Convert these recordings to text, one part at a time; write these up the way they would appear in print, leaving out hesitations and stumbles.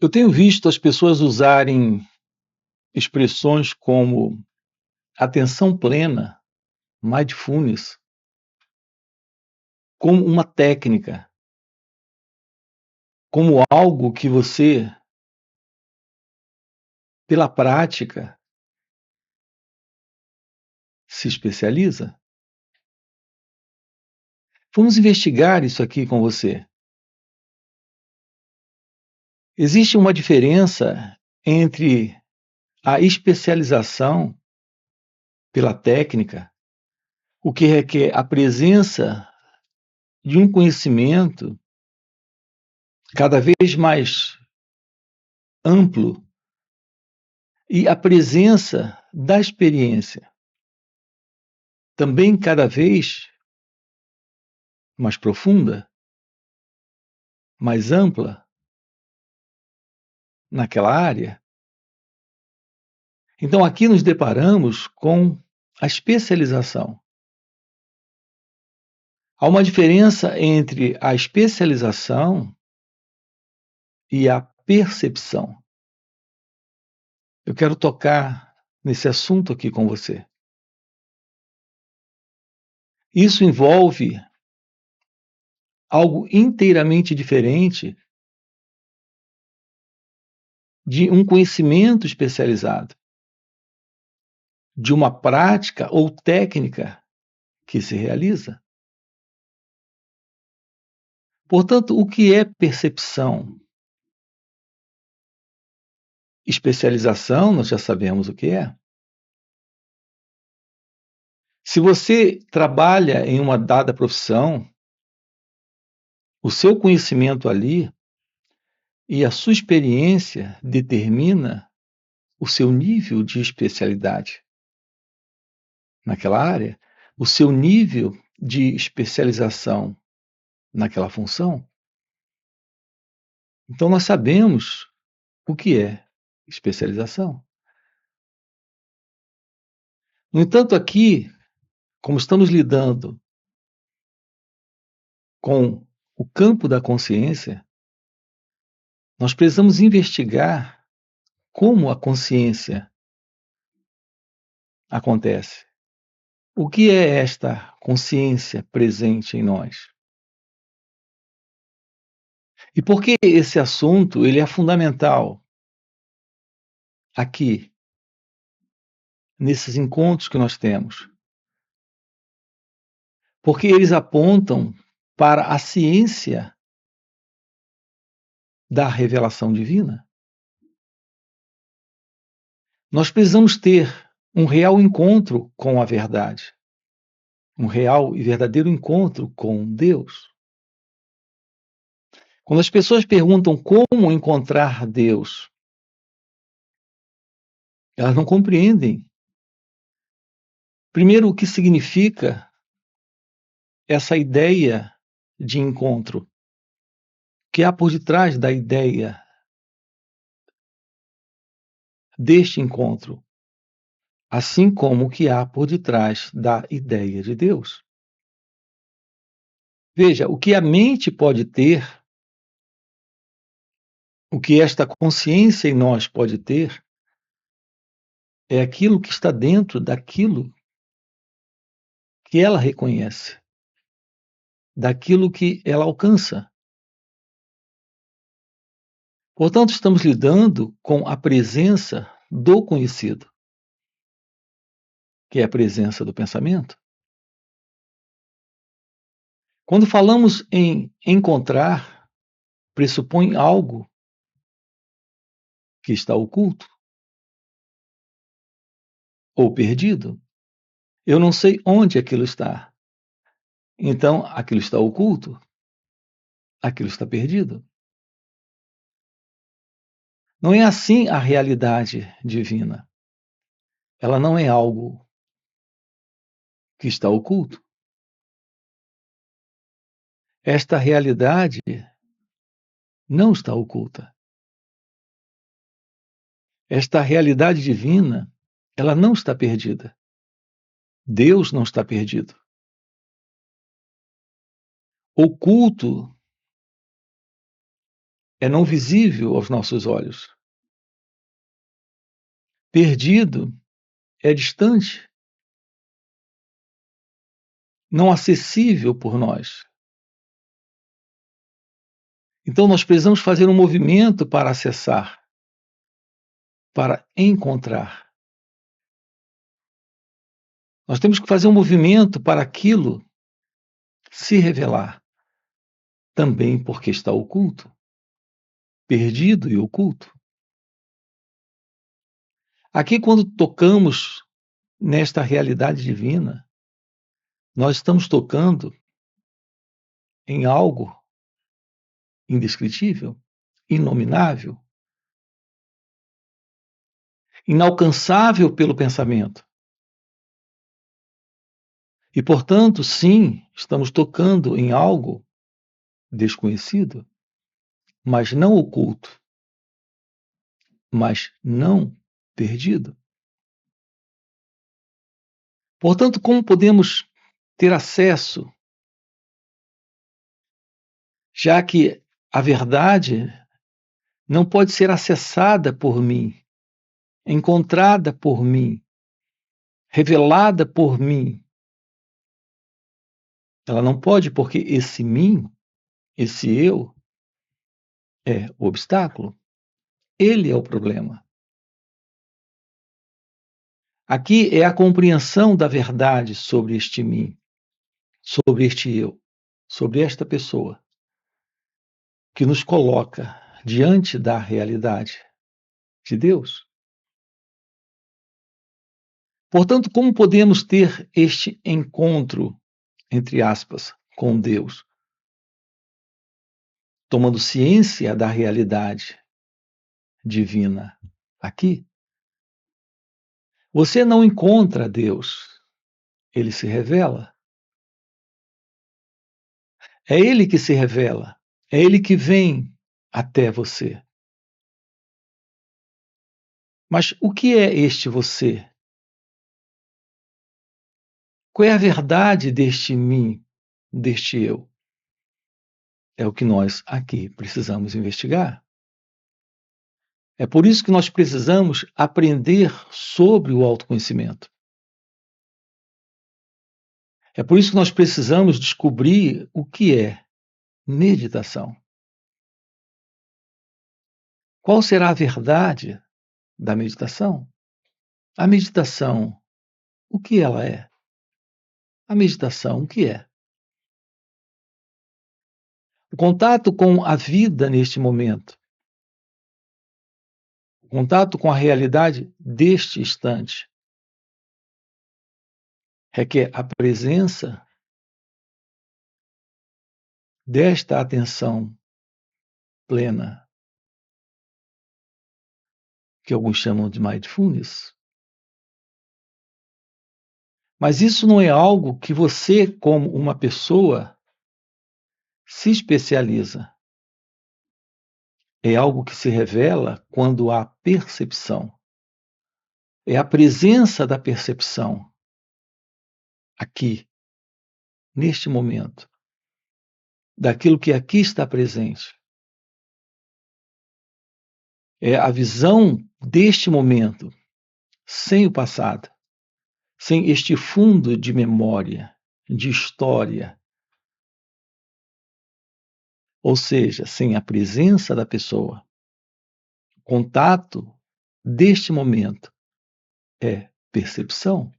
Eu tenho visto as pessoas usarem expressões como atenção plena, mindfulness, como uma técnica, como algo que você, pela prática, se especializa. Vamos investigar isso aqui com você. Existe uma diferença entre a especialização pela técnica, o que requer a presença de um conhecimento cada vez mais amplo e a presença da experiência, também cada vez mais profunda, mais ampla naquela área. Então, aqui nos deparamos com a especialização. Há uma diferença entre a especialização e a percepção. Eu quero tocar nesse assunto aqui com você. Isso envolve algo inteiramente diferente de um conhecimento especializado, de uma prática ou técnica que se realiza. Portanto, o que é percepção? Especialização, nós já sabemos o que é. Se você trabalha em uma dada profissão, o seu conhecimento ali e a sua experiência determina o seu nível de especialidade naquela área, o seu nível de especialização naquela função. Então, nós sabemos o que é especialização. No entanto, aqui, como estamos lidando com o campo da consciência, nós precisamos investigar como a consciência acontece. O que é esta consciência presente em nós? E por que esse assunto ele é fundamental aqui, nesses encontros que nós temos? Porque eles apontam para a ciência da revelação divina. Nós precisamos ter um real encontro com a verdade, um real e verdadeiro encontro com Deus. Quando as pessoas perguntam como encontrar Deus, elas não compreendem, primeiro, o que significa essa ideia de encontro, que há por detrás da ideia deste encontro, assim como o que há por detrás da ideia de Deus. Veja, o que a mente pode ter, o que esta consciência em nós pode ter, é aquilo que está dentro daquilo que ela reconhece, daquilo que ela alcança. Portanto, estamos lidando com a presença do conhecido, que é a presença do pensamento. Quando falamos em encontrar, pressupõe algo que está oculto ou perdido. Eu não sei onde aquilo está. Então, aquilo está oculto, aquilo está perdido. Não é assim a realidade divina. Ela não é algo que está oculto. Esta realidade não está oculta. Esta realidade divina, ela não está perdida. Deus não está perdido. Oculto é não visível aos nossos olhos. Perdido é distante, não acessível por nós. Então nós precisamos fazer um movimento para acessar, para encontrar. Nós temos que fazer um movimento para aquilo se revelar, também porque está oculto, perdido e oculto. Aqui, quando tocamos nesta realidade divina, nós estamos tocando em algo indescritível, inominável, inalcançável pelo pensamento. E, portanto, sim, estamos tocando em algo desconhecido, mas não oculto, mas não perdido. Portanto, como podemos ter acesso, já que a verdade não pode ser acessada por mim, encontrada por mim, revelada por mim? Ela não pode, porque esse mim, esse eu, é o obstáculo. Ele é o problema. Aqui é a compreensão da verdade sobre este mim, sobre este eu, sobre esta pessoa, que nos coloca diante da realidade de Deus. Portanto, como podemos ter este encontro, entre aspas, com Deus? Tomando ciência da realidade divina aqui. Você não encontra Deus, ele se revela. É ele que se revela, é ele que vem até você. Mas o que é este você? Qual é a verdade deste mim, deste eu? É o que nós aqui precisamos investigar. É por isso que nós precisamos aprender sobre o autoconhecimento. É por isso que nós precisamos descobrir o que é meditação. Qual será a verdade da meditação? A meditação, o que ela é? A meditação, o que é? O contato com a vida neste momento, o contato com a realidade deste instante, requer a presença desta atenção plena, que alguns chamam de mindfulness. Mas isso não é algo que você, como uma pessoa, se especializa. É algo que se revela quando há percepção. É a presença da percepção aqui, neste momento, daquilo que aqui está presente. É a visão deste momento, sem o passado, sem este fundo de memória, de história. Ou seja, sem a presença da pessoa. O contato deste momento é percepção,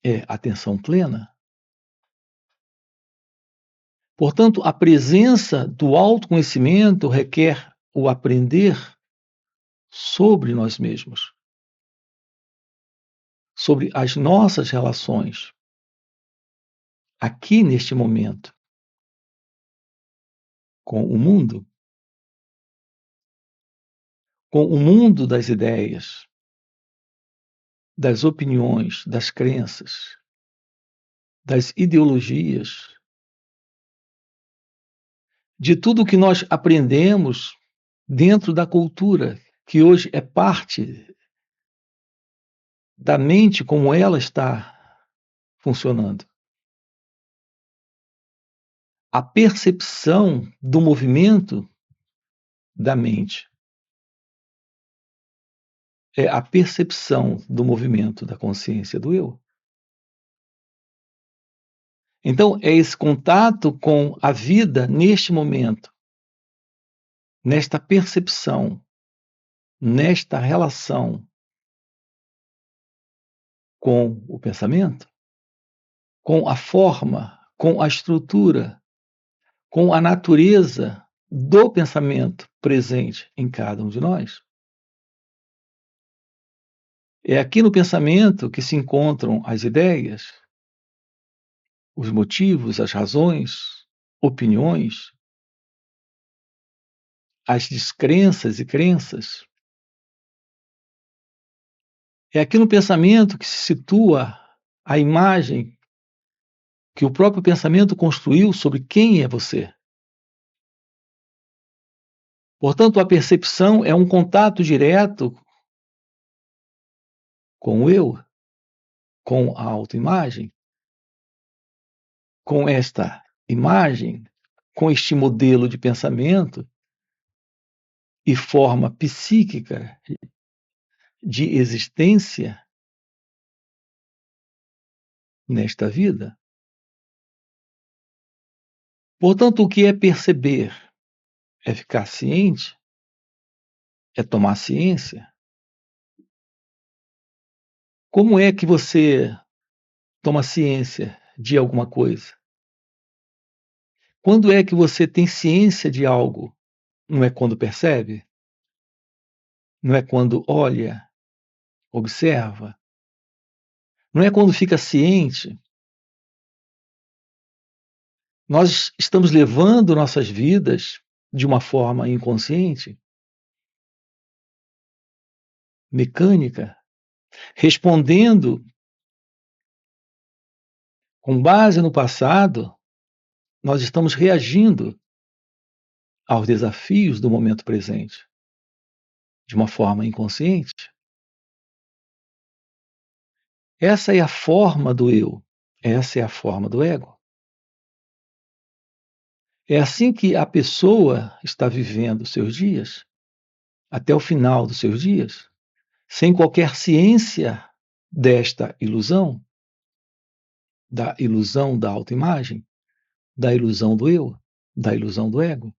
é atenção plena. Portanto, a presença do autoconhecimento requer o aprender sobre nós mesmos, sobre as nossas relações, aqui neste momento, com o mundo das ideias, das opiniões, das crenças, das ideologias, de tudo que nós aprendemos dentro da cultura, que hoje é parte da mente como ela está funcionando. A percepção do movimento da mente. É a percepção do movimento da consciência do eu. Então, é esse contato com a vida neste momento, nesta percepção, nesta relação com o pensamento, com a forma, com a estrutura, com a natureza do pensamento presente em cada um de nós. É aqui no pensamento que se encontram as ideias, os motivos, as razões, opiniões, as descrenças e crenças. É aqui no pensamento que se situa a imagem que o próprio pensamento construiu sobre quem é você. Portanto, a percepção é um contato direto com o eu, com a autoimagem, com esta imagem, com este modelo de pensamento e forma psíquica de existência nesta vida. Portanto, o que é perceber? É ficar ciente? É tomar ciência? Como é que você toma ciência de alguma coisa? Quando é que você tem ciência de algo? Não é quando percebe? Não é quando olha, observa? Não é quando fica ciente? Nós estamos levando nossas vidas de uma forma inconsciente, mecânica, respondendo com base no passado, nós estamos reagindo aos desafios do momento presente de uma forma inconsciente. Essa é a forma do eu, essa é a forma do ego. É assim que a pessoa está vivendo os seus dias, até o final dos seus dias, sem qualquer ciência desta ilusão, da ilusão da autoimagem, da ilusão do eu, da ilusão do ego.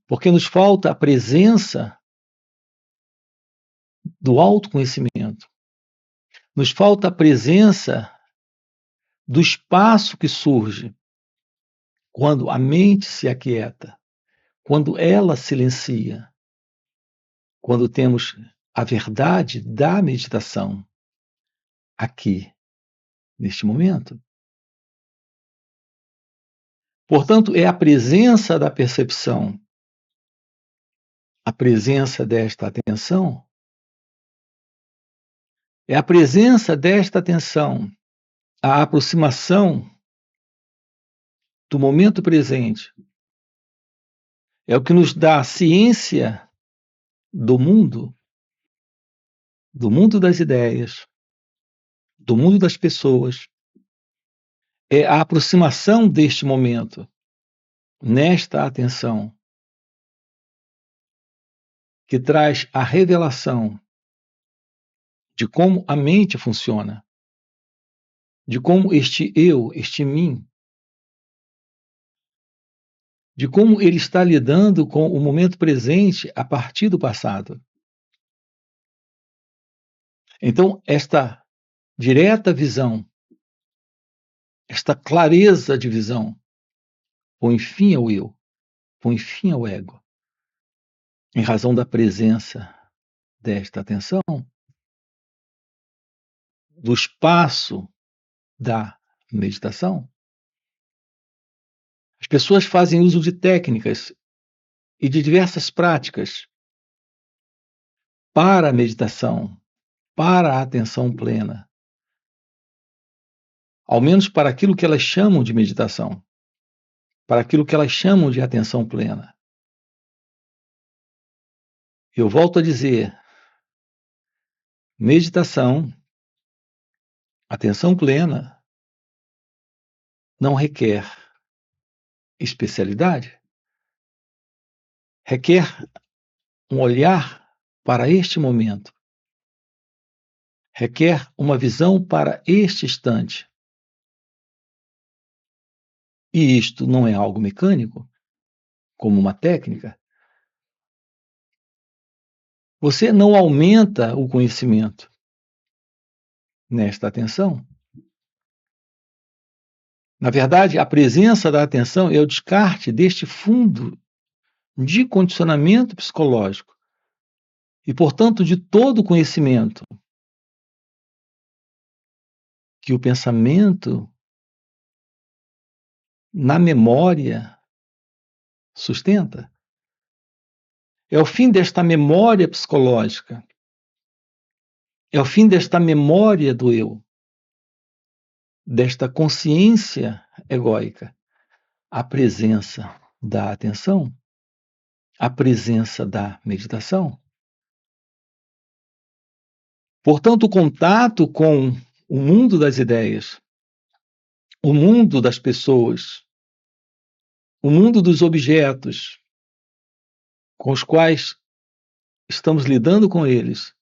Porque nos falta a presença do autoconhecimento, nos falta a presença do espaço que surge quando a mente se aquieta, quando ela silencia, quando temos a verdade da meditação aqui, neste momento. Portanto, é a presença da percepção, a presença desta atenção, é a presença desta atenção, a aproximação do momento presente, é o que nos dá a ciência do mundo das ideias, do mundo das pessoas, é a aproximação deste momento, nesta atenção, que traz a revelação de como a mente funciona, de como este eu, este mim, de como ele está lidando com o momento presente a partir do passado. Então, esta direta visão, esta clareza de visão, põe fim ao eu, põe fim ao ego, em razão da presença desta atenção, do espaço da meditação. As pessoas fazem uso de técnicas e de diversas práticas para a meditação, para a atenção plena, ao menos para aquilo que elas chamam de meditação, para aquilo que elas chamam de atenção plena. Eu volto a dizer, meditação, atenção plena, não requer especialidade, requer um olhar para este momento, requer uma visão para este instante. E isto não é algo mecânico, como uma técnica. Você não aumenta o conhecimento nesta atenção. Na verdade, a presença da atenção é o descarte deste fundo de condicionamento psicológico e, portanto, de todo o conhecimento que o pensamento na memória sustenta. É o fim desta memória psicológica, é o fim desta memória do eu, desta consciência egóica, a presença da atenção, a presença da meditação. Portanto, o contato com o mundo das ideias, o mundo das pessoas, o mundo dos objetos com os quais estamos lidando com eles,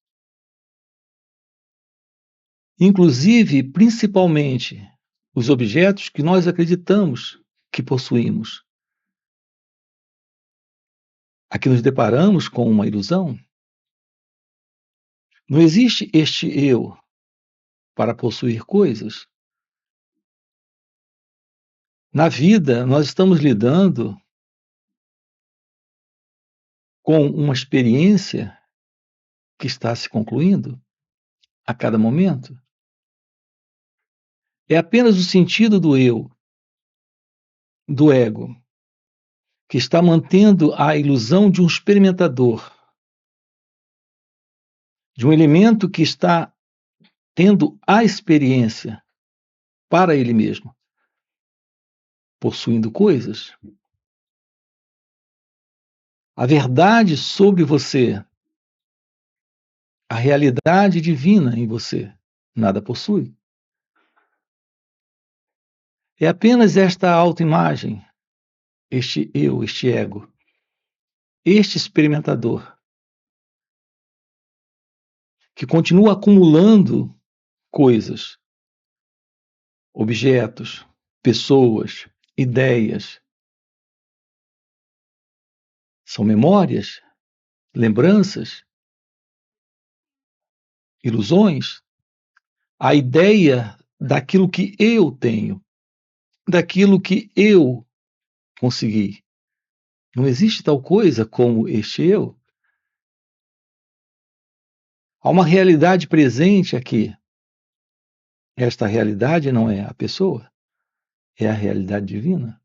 inclusive, principalmente, os objetos que nós acreditamos que possuímos. Aqui nos deparamos com uma ilusão. Não existe este eu para possuir coisas. Na vida, nós estamos lidando com uma experiência que está se concluindo a cada momento. É apenas o sentido do eu, do ego, que está mantendo a ilusão de um experimentador, de um elemento que está tendo a experiência para ele mesmo, possuindo coisas. A verdade sobre você, a realidade divina em você, nada possui. É apenas esta autoimagem, este eu, este ego, este experimentador, que continua acumulando coisas, objetos, pessoas, ideias. São memórias, lembranças, ilusões, a ideia daquilo que eu tenho, daquilo que eu consegui. Não existe tal coisa como este eu. Há uma realidade presente aqui. Esta realidade não é a pessoa, é a realidade divina.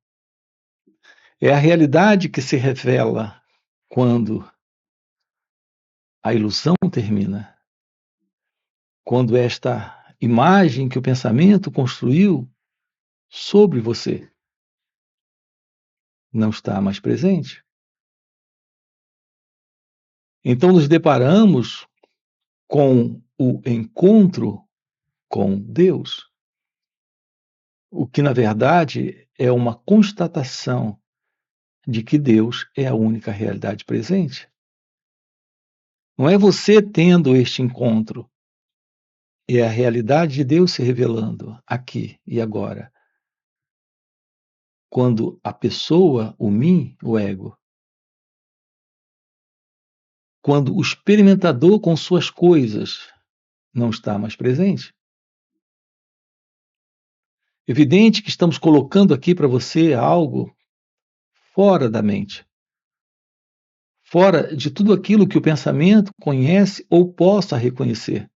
É a realidade que se revela quando a ilusão termina, quando esta imagem que o pensamento construiu sobre você não está mais presente. Então nos deparamos com o encontro com Deus, o que na verdade é uma constatação de que Deus é a única realidade presente. Não é você tendo este encontro, é a realidade de Deus se revelando aqui e agora. Quando a pessoa, o mim, o ego, quando o experimentador com suas coisas não está mais presente. Evidente que estamos colocando aqui para você algo fora da mente, fora de tudo aquilo que o pensamento conhece ou possa reconhecer.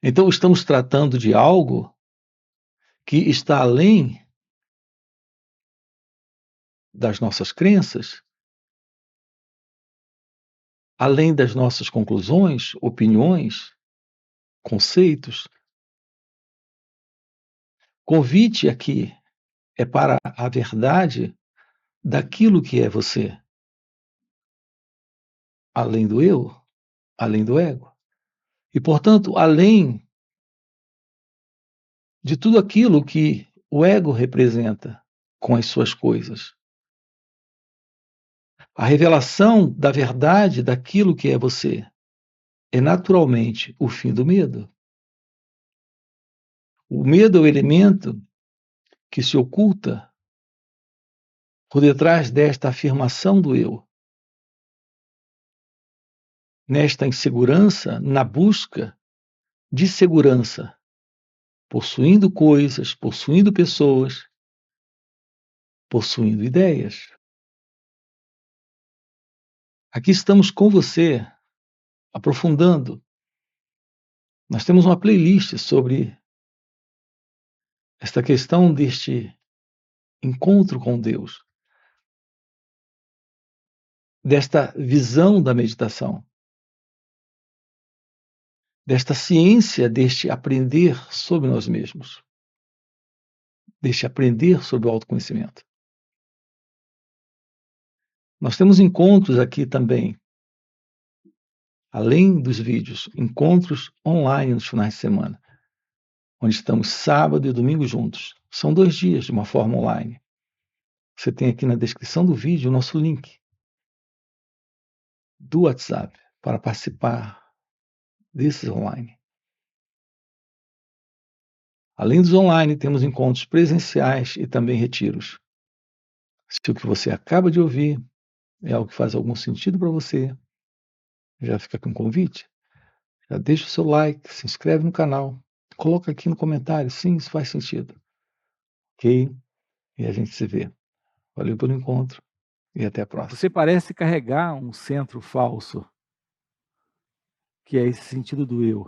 Então, estamos tratando de algo que está além das nossas crenças, além das nossas conclusões, opiniões, conceitos. Convite aqui é para a verdade daquilo que é você, além do eu, além do ego. E, portanto, além de tudo aquilo que o ego representa com as suas coisas. A revelação da verdade daquilo que é você é naturalmente o fim do medo. O medo é o elemento que se oculta por detrás desta afirmação do eu, nesta insegurança, na busca de segurança, possuindo coisas, possuindo pessoas, possuindo ideias. Aqui estamos com você, aprofundando. Nós temos uma playlist sobre esta questão deste encontro com Deus, desta visão da meditação, desta ciência, deste aprender sobre nós mesmos, deste aprender sobre o autoconhecimento. Nós temos encontros aqui também, além dos vídeos, encontros online nos finais de semana, onde estamos sábado e domingo juntos. São 2 dias de uma forma online. Você tem aqui na descrição do vídeo o nosso link do WhatsApp para participar desses online. Além dos online, temos encontros presenciais e também retiros. Se o que você acaba de ouvir é algo que faz algum sentido para você, já fica aqui um convite. Já deixa o seu like, se inscreve no canal, coloca aqui no comentário, sim, isso faz sentido. Ok? E a gente se vê. Valeu pelo encontro e até a próxima. Você parece carregar um centro falso, que é esse sentido do eu.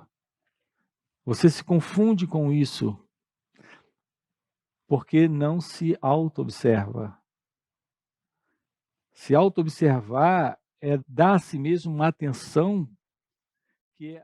Você se confunde com isso porque não se auto-observa. Se auto-observar é dar a si mesmo uma atenção que é